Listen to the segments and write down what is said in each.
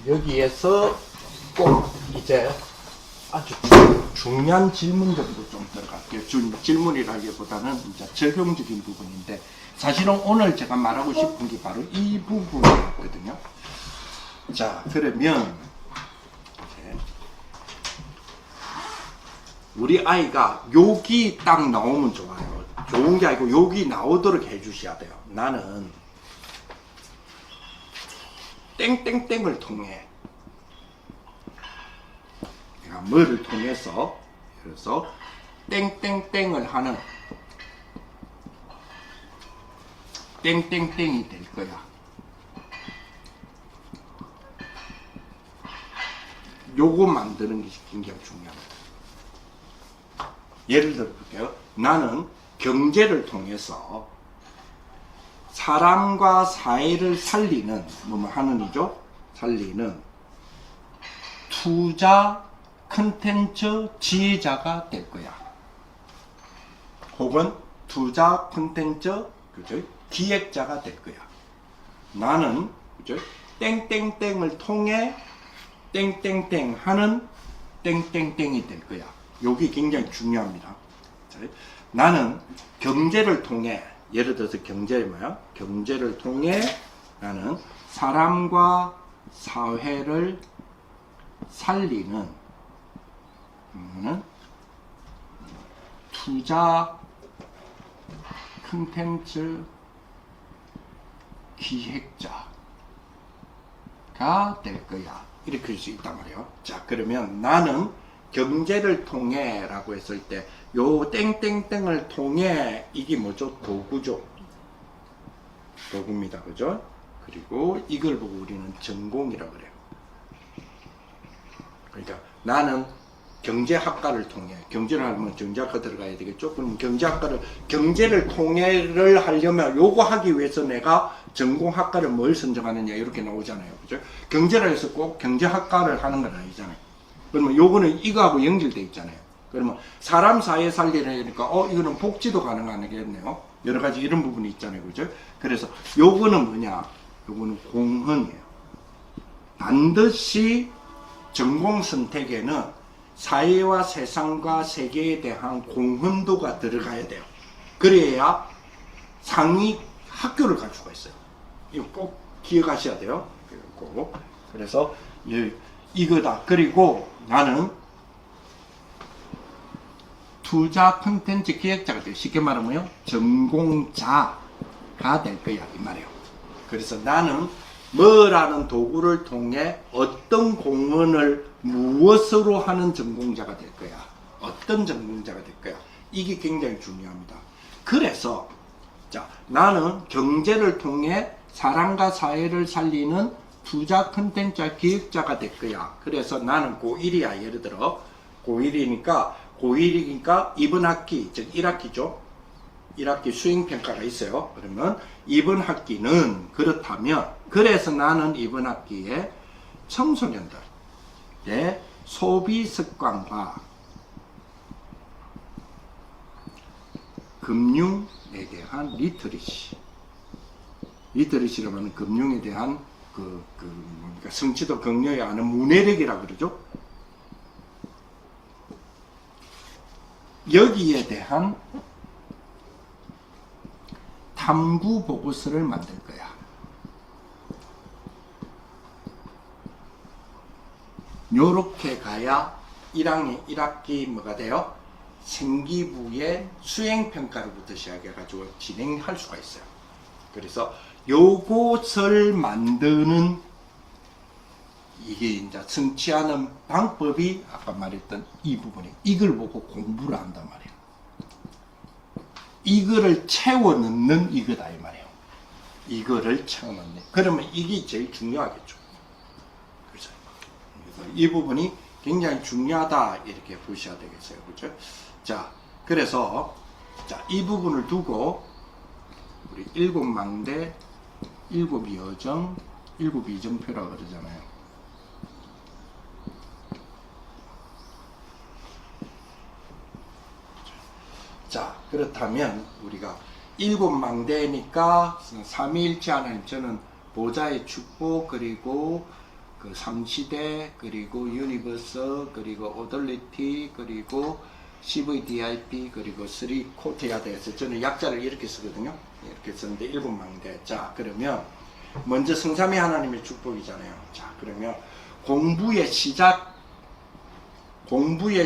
여기에서 꼭 이제 아주 중요한 질문들도 좀 들어갈게요. 질문이라기보다는 이제 적용적인 부분인데, 사실은 오늘 제가 말하고 싶은 게 바로 이 부분이었거든요. 자, 그러면 이제 우리 아이가 여기 딱 나오면 좋아요. 좋은 게 아니고 여기 나오도록 해주셔야 돼요. 나는 땡땡땡을 통해, 내가 뭐를 통해서, 그래서 땡땡땡을 하는 땡땡땡이 될 거야. 요거 만드는 게 굉장히 중요합니다. 예를 들어 볼게요. 나는 경제를 통해서 사람과 사회를 살리는, 뭐뭐 하는 이죠? 살리는 투자 콘텐츠 지혜자가 될 거야. 혹은 투자 콘텐츠, 그죠? 기획자가 될 거야. 나는, 그죠? 땡땡땡을 통해 땡땡땡 하는 땡땡땡이 될 거야. 여기 굉장히 중요합니다. 나는 경제를 통해, 예를 들어서 경제를 뭐야? 경제를 통해 나는 사람과 사회를 살리는 투자 콘텐츠 기획자가 될 거야. 이렇게 할 수 있단 말이에요. 자, 그러면 나는 경제를 통해 라고 했을 때, 요 땡땡땡을 통해, 이게 뭐죠? 도구죠. 도구입니다. 그죠? 그리고 이걸 보고 우리는 전공이라고 그래요. 그러니까 나는 경제학과를 통해, 경제를 하려면 경제학과 들어가야 되겠죠? 그럼 경제를 통해를 하려면 요거 하기 위해서 내가 전공학과를 뭘 선정하느냐, 이렇게 나오잖아요. 그죠? 경제를 해서 꼭 경제학과를 하는 건 아니잖아요. 그러면 요거는 이거하고 연결되어 있잖아요. 그러면 사람 사회 살리려니까 이거는 복지도 가능하겠네요. 여러 가지 이런 부분이 있잖아요. 그죠? 그래서 요거는 뭐냐? 요거는 공헌이에요. 반드시 전공 선택에는 사회와 세상과 세계에 대한 공헌도가 들어가야 돼요. 그래야 상위 학교를 갈 수가 있어요. 이거 꼭 기억하셔야 돼요. 그래서 이거다. 그리고 나는 투자 콘텐츠 기획자가 돼요. 쉽게 말하면요, 전공자가 될 거야, 이 말이에요. 그래서 나는 뭐라는 도구를 통해 어떤 공헌을 무엇으로 하는 전공자가 될 거야. 어떤 전공자가 될 거야. 이게 굉장히 중요합니다. 그래서 자, 나는 경제를 통해 사람과 사회를 살리는 투자 콘텐츠 기획자가 될 거야. 그래서 나는 고1이야. 예를 들어 고1이니까 이번 학기, 즉 1학기죠. 1학기 수행평가가 있어요. 그러면 이번 학기는 그렇다면, 그래서 나는 이번 학기에 청소년들의 소비 습관과 금융에 대한 리터리시라고 하는 금융에 대한 뭡니까? 성취도 격려에 하는 문해력이라고 그러죠. 여기에 대한 탐구 보고서를 만들 거야. 요렇게 가야 1학기 뭐가 돼요? 생기부의 수행평가로부터 시작해가지고 진행할 수가 있어요. 그래서 요것을 만드는, 이게 이제 성취하는 방법이 아까 말했던 이 부분이, 이걸 보고 공부를 한단 말이에요. 이거를 채워 넣는 이거다, 이 말이에요. 이거를 채워 넣는. 그러면 이게 제일 중요하겠죠. 그렇죠? 그래서 이 부분이 굉장히 중요하다, 이렇게 보셔야 되겠어요. 그렇죠? 자, 그래서 자, 이 부분을 두고 우리 7망대, 7여정, 7이정표라고 그러잖아요. 자, 그렇다면 우리가 7망대니까 삼위일체 하나님, 저는 보좌의 축복, 그리고 그 3시대, 그리고 유니버스, 그리고 오더리티, 그리고 CVDIP, 그리고 3코트야드에서 저는 약자를 이렇게 쓰거든요. 이렇게 쓰는데 7망대. 자, 그러면 먼저 성삼위 하나님의 축복이잖아요. 자, 그러면 공부의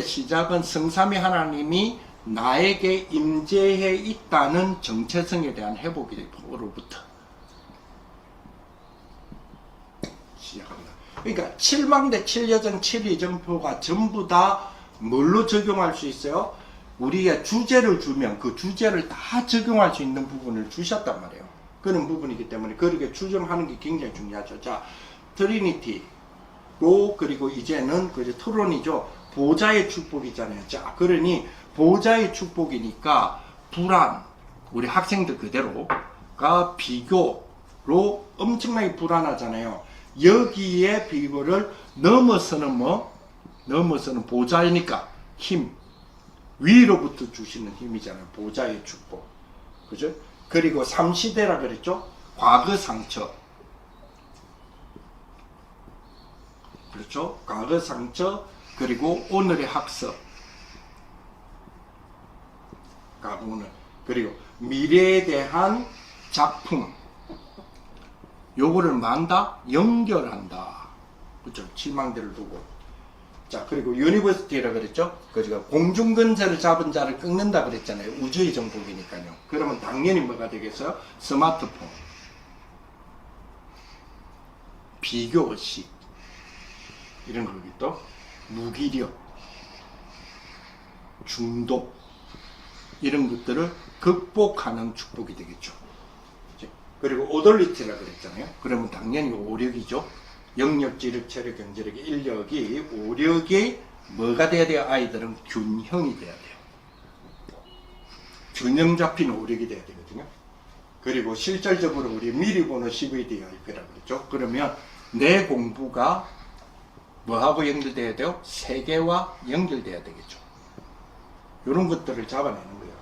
시작은 성삼위 하나님이 나에게 임재해 있다는 정체성에 대한 회복으로부터 시작합니다. 그러니까 7망대, 7여정, 7이정표가 전부 다 뭘로 적용할 수 있어요? 우리의 주제를 주면 그 주제를 다 적용할 수 있는 부분을 주셨단 말이에요. 그런 부분이기 때문에 그렇게 추정하는 게 굉장히 중요하죠. 자, 트리니티, 그리고 이제는 토론이죠. 보좌의 축복이잖아요. 자, 그러니 보좌의 축복이니까 불안, 우리 학생들 그대로가 비교로 엄청나게 불안하잖아요. 여기에 비교를 넘어서는 넘어서는 보좌이니까 힘, 위로부터 주시는 힘이잖아요. 보좌의 축복. 그죠? 그리고 3시대라 그랬죠? 과거 상처. 그렇죠? 과거 상처, 그리고 오늘의 학습. 오늘. 그리고 미래에 대한 작품. 요거를 만다? 연결한다. 그렇죠? 7망대를 두고. 자, 그리고 유니버시티라 그랬죠? 그죠? 공중근세를 잡은 자를 꺾는다 그랬잖아요. 우주의 정복이니까요. 그러면 당연히 뭐가 되겠어요? 스마트폰. 비교의식. 이런 거겠죠? 무기력. 중독. 이런 것들을 극복하는 축복이 되겠죠. 그리고 오더리티라 그랬잖아요. 그러면 당연히 오력이죠. 영역, 지력, 체력, 경제력, 인력이 오력이 뭐가 돼야 돼요? 아이들은 균형이 돼야 돼요. 균형 잡힌 오력이 돼야 되거든요. 그리고 실질적으로 우리 미리 보는 CVDIP라고 그랬죠. 그러면 내 공부가 뭐하고 연결돼야 돼요? 세계와 연결돼야 되겠죠. 이런 것들을 잡아내는 거예요.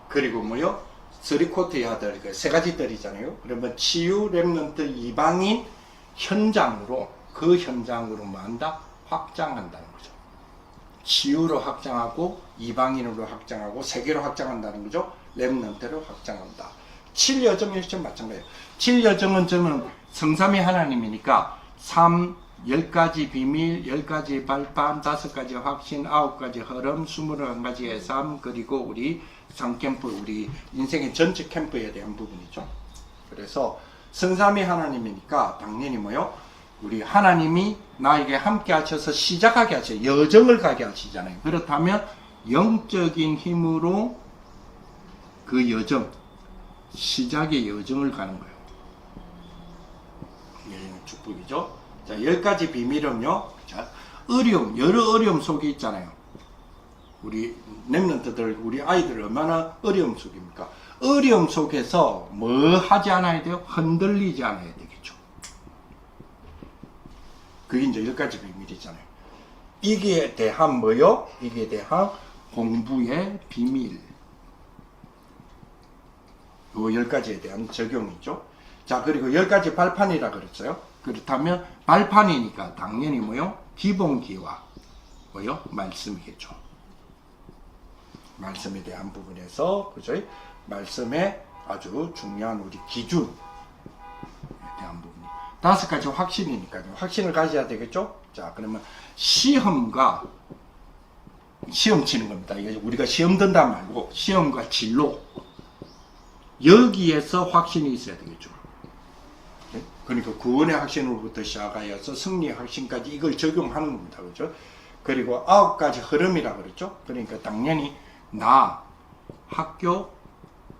그리고 뭐요? 3코트야드, 세 가지 뜰이잖아요. 그러면 치유, 렘넌트, 이방인 현장으로, 그 현장으로 만다 확장한다는 거죠. 치유로 확장하고, 이방인으로 확장하고, 세계로 확장한다는 거죠. 렘넌트로 확장한다. 7여정 역시 마찬가지예요. 7여정은 저는 성삼위 하나님이니까 3, 10가지 비밀, 10가지 발판, 5가지 확신, 9가지 흐름, 21가지의 삶, 그리고 우리 상캠프, 우리 인생의 전체 캠프에 대한 부분이죠. 그래서 성삼위 하나님이니까 당연히 뭐요? 우리 하나님이 나에게 함께 하셔서 시작하게 하셔요. 여정을 가게 하시잖아요. 그렇다면 영적인 힘으로 그 여정, 시작의 여정을 가는 거예요. 축복이죠. 자, 10가지 비밀은요. 자, 어려움, 여러 어려움 속에 있잖아요. 우리 렘넌트들, 우리 아이들 얼마나 어려움 속입니까? 어려움 속에서 뭐 하지 않아야 돼요? 흔들리지 않아야 되겠죠. 그게 이제 10가지 비밀이잖아요. 이게 대한 뭐요? 이게 대한 공부의 비밀. 요 10가지에 대한 적용이죠. 자, 그리고 10가지 발판이라 그랬어요. 그렇다면 발판이니까 당연히 뭐요? 기본기와 뭐요? 말씀이겠죠. 말씀에 대한 부분에서 그죠? 말씀의 아주 중요한 우리 기준에 대한 부분. 5가지 확신이니까요. 확신을 가져야 되겠죠? 자, 그러면 시험과 시험 치는 겁니다. 우리가 시험 든다 말고 시험과 진로. 여기에서 확신이 있어야 되겠죠. 그러니까 구원의 확신으로부터 시작하여서 승리의 확신까지 이걸 적용하는 겁니다. 그죠? 그리고 9가지 흐름이라 그랬죠? 그러니까 당연히 나, 학교,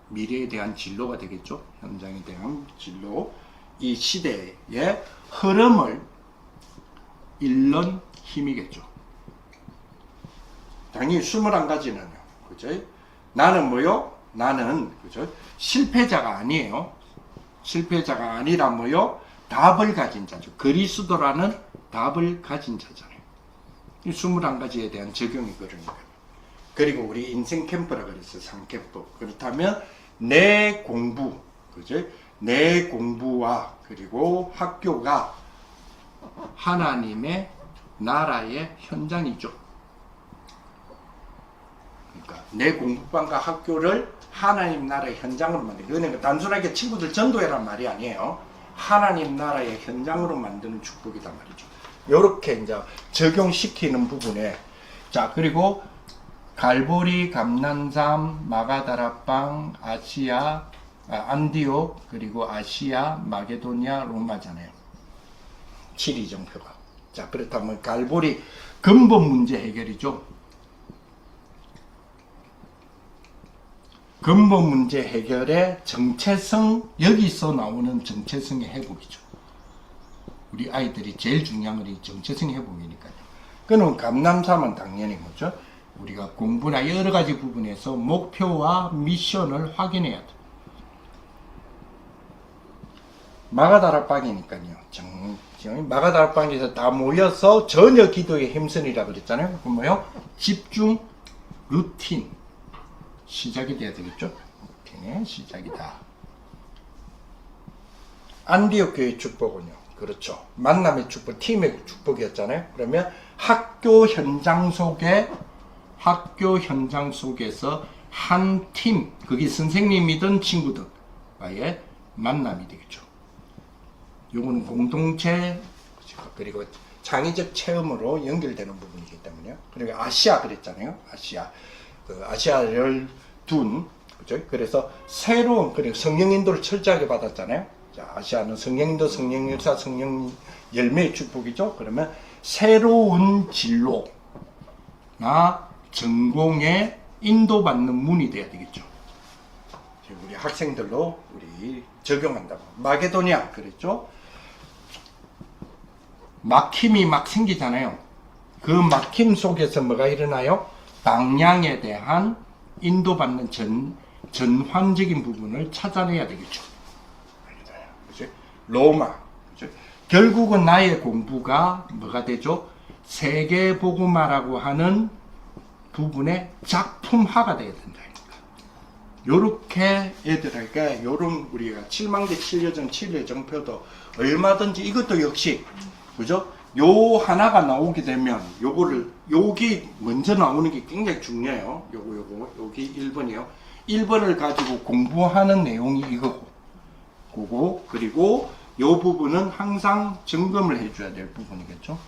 미래에 대한 진로가 되겠죠? 현장에 대한 진로. 이 시대의 흐름을 읽는 힘이겠죠. 당연히 21가지는요. 그죠? 나는 뭐요? 나는, 그죠? 실패자가 아니에요. 실패자가 아니라 뭐요? 답을 가진 자죠. 그리스도라는 답을 가진 자잖아요. 이 21가지에 대한 적용이 그러니까. 그리고 우리 인생 캠프라 그랬어요. 3캠프. 그렇다면 내 공부, 그죠? 내 공부와 그리고 학교가 하나님의 나라의 현장이죠. 그러니까 내 공부방과 학교를 하나님 나라의 현장으로 만들고, 그러니까 단순하게 친구들 전도해란 말이 아니에요. 하나님 나라의 현장으로 만드는 축복이단 말이죠. 이렇게 이제 적용시키는 부분에, 자, 그리고 갈보리, 감난삼, 마가다라빵, 아시아, 안디옥, 그리고 아시아, 마게도니아, 로마잖아요. 7이정표가. 자, 그렇다면 갈보리 근본 문제 해결이죠. 근본 문제 해결의 정체성, 여기서 나오는 정체성의 회복이죠. 우리 아이들이 제일 중요한 건 이 정체성 회복이니까요. 그는 감남삼은 당연히 뭐죠? 우리가 공부나 여러 가지 부분에서 목표와 미션을 확인해야 돼. 마가다락방이니까요. 마가다락방에서 다 모여서 전혀 기도에 힘쓰니라 그랬잖아요. 그럼 뭐요? 집중, 루틴. 시작이 돼야 되겠죠? 루틴의 시작이다. 안디옥 교회 축복은요. 그렇죠. 만남의 축복, 팀의 축복이었잖아요. 그러면 학교 현장 속에서 한 팀, 그게 선생님이든 친구들과의 만남이 되겠죠. 요거는 공동체, 그리고 창의적 체험으로 연결되는 부분이기 때문에요. 그리고 아시아 그랬잖아요. 아시아를 둔, 그죠? 그래서 새로운, 그리고 성령 인도를 철저하게 받았잖아요. 자, 아시아는 성령 인도, 성령 역사, 성령 열매의 축복이죠. 그러면 새로운 진로나 전공에 인도받는 문이 돼야 되겠죠. 우리 학생들로 우리 적용한다고. 마게도니아 그랬죠. 막힘이 막 생기잖아요. 그 막힘 속에서 뭐가 일어나요? 방향에 대한 인도받는 전환적인 부분을 찾아내야 되겠죠. 그죠? 로마. 그죠? 결국은 나의 공부가 뭐가 되죠? 세계복음화라고 하는 부분의 작품화가 돼야 된다. 요렇게 애들에게 요런 우리가 7만개 7여정 7여정표도 얼마든지 이것도 역시 그죠? 요 하나가 나오게 되면 요거를 여기 먼저 나오는 게 굉장히 중요해요. 여기 1번이요. 1번을 가지고 공부하는 내용이 이거고 그리고 요 부분은 항상 점검을 해줘야 될 부분이겠죠.